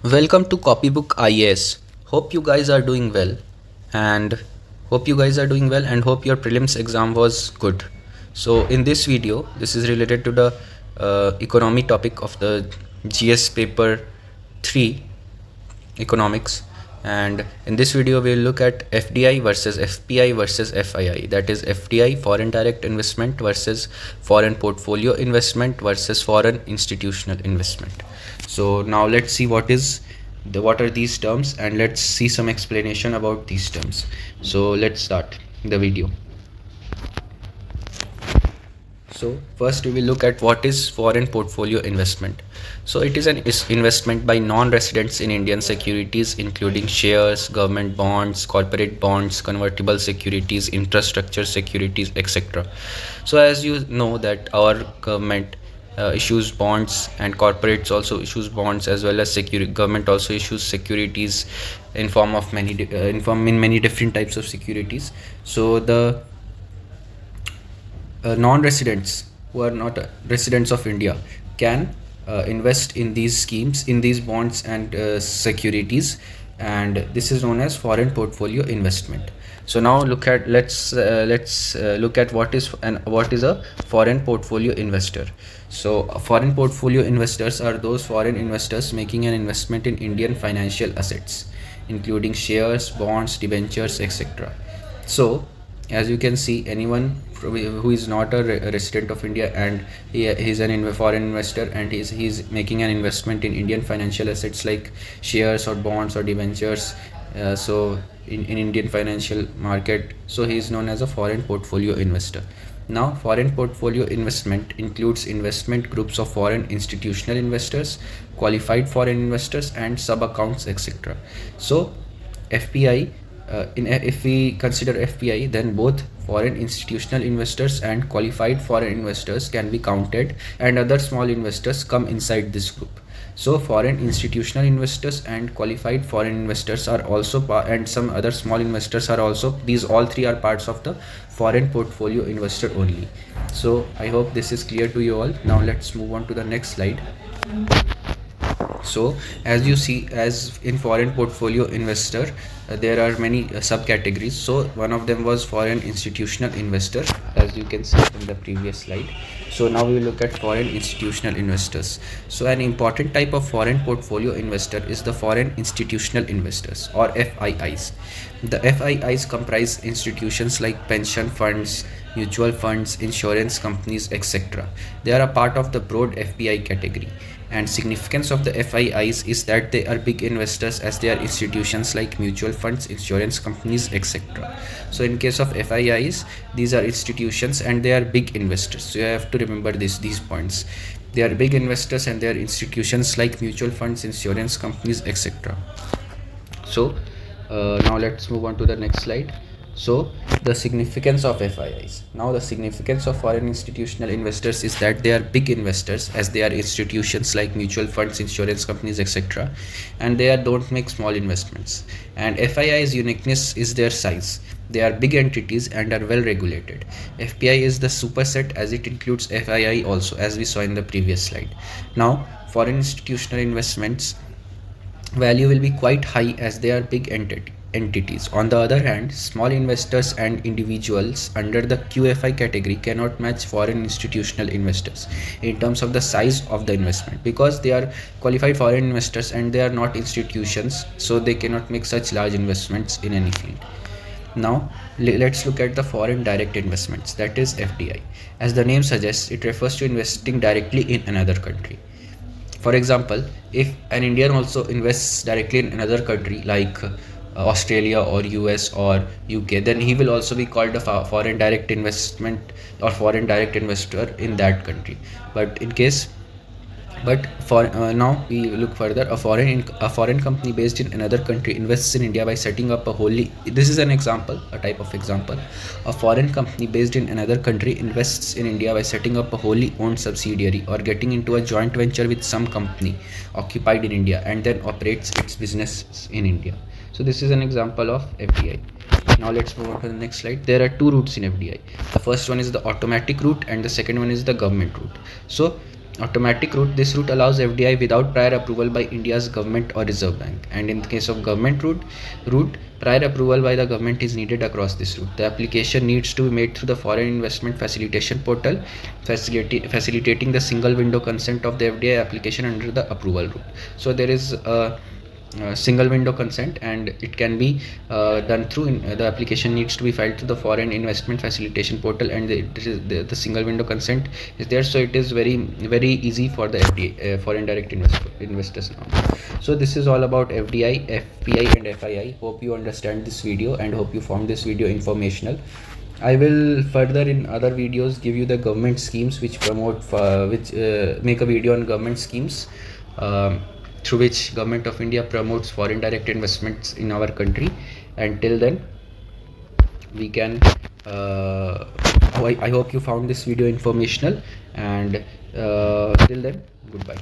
Welcome to Copybook IAS. Hope you guys are doing well and hope your prelims exam was good. So in this video, this is related to the economy topic of the GS paper 3 economics, and in this video we'll look at FDI versus FPI versus FII, that is FDI foreign direct investment versus foreign portfolio investment versus foreign institutional investment. So now let's see what are these terms, and let's see some explanation about these terms. So let's start the video. So first we will look at what is foreign portfolio investment. So it is an investment by non-residents in Indian securities, including shares, government bonds, corporate bonds, convertible securities, infrastructure securities, etc. So as you know that our government issues bonds, and corporates also issues bonds, as well as government also issues securities in form of in many different types of securities. So the non-residents who are not residents of India can invest in these schemes, in these bonds and securities, and this is known as foreign portfolio investment. So now let's look at what is a foreign portfolio investor. So foreign portfolio investors are those foreign investors making an investment in Indian financial assets, including shares, bonds, debentures, etc. So as you can see, anyone who is not a resident of India and he's an foreign investor, and he's making an investment in Indian financial assets like shares or bonds or debentures, so in Indian financial market, so he is known as a foreign portfolio investor. Now foreign portfolio investment includes investment groups of foreign institutional investors, qualified foreign investors, and sub accounts, etc. So FPI, if we consider FPI, then both foreign institutional investors and qualified foreign investors can be counted, and other small investors come inside this group. So foreign institutional investors and qualified foreign investors are also and some other small investors are also, these all three are parts of the foreign portfolio investor only. So I hope this is clear to you all. Now let's move on to the next slide. So as you see, as in foreign portfolio investor, there are many subcategories. So one of them was foreign institutional investor, as you can see in the previous slide. So now we will look at foreign institutional investors. So an important type of foreign portfolio investor is the foreign institutional investors, or FIIs. The FIIs comprise institutions like pension funds, mutual funds, insurance companies, etc. They are a part of the broad FPI category, and significance of the FIIs is that they are big investors, as they are institutions like mutual funds, insurance companies, etc. So in case of FIIs, these are institutions and they are big investors. So you have to remember these points. They are big investors and they are institutions like mutual funds, insurance companies, etc. So now let's move on to the next slide. So the significance of FIIs. Now the significance of foreign institutional investors is that they are big investors, as they are institutions like mutual funds, insurance companies, etc. And they don't make small investments. And FII's uniqueness is their size. They are big entities and are well regulated. FPI is the superset, as it includes FII also, as we saw in the previous slide. Now foreign institutional investments value will be quite high, as they are big entities. On the other hand, small investors and individuals under the QFI category cannot match foreign institutional investors in terms of the size of the investment, because they are qualified foreign investors and they are not institutions, so they cannot make such large investments in any field. Now let's look at the foreign direct investments, that is FDI. As the name suggests, it refers to investing directly in another country. For example, if an Indian also invests directly in another country like Australia or US or UK, then he will also be called a foreign direct investment or foreign direct investor in that country. But in case but for now we look further. A foreign company based in another country invests in India by setting up a wholly, this is an example, a type of example. A foreign company based in another country invests in India by setting up a wholly owned subsidiary or getting into a joint venture with some company occupied in India, and then operates its business in India. So this is an example of FDI. Now let's move on to the next slide. There are two routes in FDI. The first one is the automatic route and the second one is the government route. So automatic route. This route allows FDI without prior approval by India's government or Reserve Bank, and in the case of government route, prior approval by the government is needed across this route. The application needs to be made through the Foreign Investment Facilitation Portal, facilitating the single window consent of the FDI application under the approval route. So there is a single window consent, and it can be done through the application needs to be filed to the Foreign Investment Facilitation Portal, and the single window consent is there, so it is very easy for the FDI, foreign direct investors now. So this is all about FDI, FPI and FII. Hope you understand this video and hope you found this video informational. I will further in other videos give you the government schemes which promote make a video on government schemes through which Government of India promotes foreign direct investments in our country. Until then, we can I hope you found this video informational, and till then, goodbye.